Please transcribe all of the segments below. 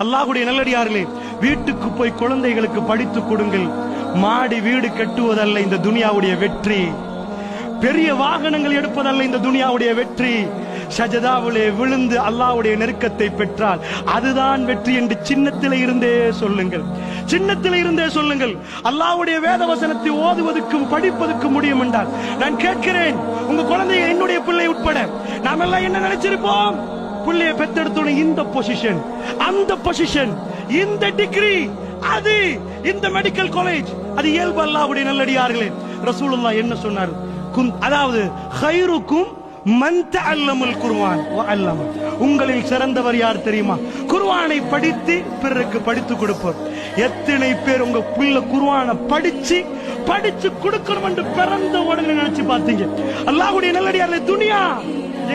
அல்லாஹ்வுடைய நல்லடியார்களே, வீட்டுக்கு போய் குழந்தைகளுக்கு படித்துக் கொடுங்கள். மாடி வீடு கட்டுவதல்ல இந்த துனியாவுடைய வெற்றி, பெரிய வாகனங்கள் எடுப்பதல்ல இந்த துனியாவுடைய வெற்றி. சஜதாவிலே விழுந்து அல்லாஹ்வுடைய நெருக்கத்தை பெற்றால் அதுதான் வெற்றி என்று சின்னத்திலே இருந்தே சொல்லுங்கள், சின்னத்திலே இருந்தே சொல்லுங்கள். அல்லாஹ்வுடைய வேத வசனத்தை ஓதுவதற்கும் படிப்பதற்கும் முடியும் என்றால் நான் கேட்கிறேன், உங்க குழந்தைய என்னுடைய பிள்ளை உட்பட நாம எல்லாம் என்ன நினைச்சிருப்போம்? பிள்ளைய பெத்தெடுத்தோட இந்த பொசிஷன், அந்த பொசிஷன், இந்த டிகிரி, அது இந்த மெடிக்கல் காலேஜ், அது இயல்பு. அல்லாஹ்வுடைய நல்லடியார்களே, ரசூலுல்லாஹ் என்ன சொன்னார்? அதாவது ஹைருக்கும் மன் தஅல்லமல் குர்ஆன் வ அல்லம, உங்களில் சிறந்தவர் யார் தெரியுமா? குர்ஆனை படித்து பிறருக்கு படித்து கொடுப்பவர். எத்தனை பேர் உங்க பிள்ளை குர்ஆனை படிச்சு கொடுக்கணும் என்று பிறந்த உடனே நினைச்சு பார்த்தீங்க? அல்லாஹ்வுடைய நல்லடியார்களே, துனியா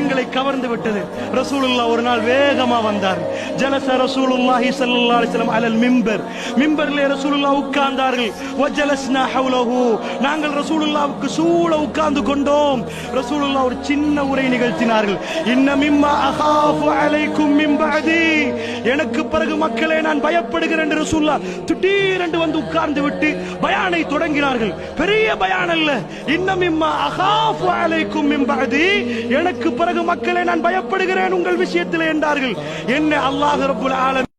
எங்களை கவர்ந்து விட்டது. ரசூலுல்லாஹ் ஒரு நாள் வேகமா வந்தார். ஜலச ரசூலுல்லாஹி ஸல்லல்லாஹு அலைஹி வஸல்லம் அலல் மிம்பர், மிம்பர்ல ரசூலுல்லாஹ் உட்கார்ந்தார்கள். வஜலஸ்னா ஹவுலஹு, நாங்கள் ரசூலுல்லாஹ்வுக்கு சூழ உட்கார்ந்து கொண்டோம். ரசூலுல்லாஹ் ஒரு சின்ன உரை நிகழ்த்தினார்கள். இன்ன மிம்மா அகாஃபு அலைக்கும் மின் பஅதி, எனக்கு பிறகு மக்களே நான் பயப்படுகிறேன் என்று ரசூலுல்லாஹ் திடீரென்று வந்து உட்கார்ந்து விட்டு பயானை தொடங்கினார்கள். பெரிய பயான் அல்ல, இன்ன மிம்மா அகாஃபு அலைக்கும் மின் பஅதி, எனக்கு பிறகு மக்களே நான் பயப்படுகிறேன் உங்கள் விஷயத்தில் என்றார்கள். என்ன அல்லாஹ் ரப்புல் ஆலமீன்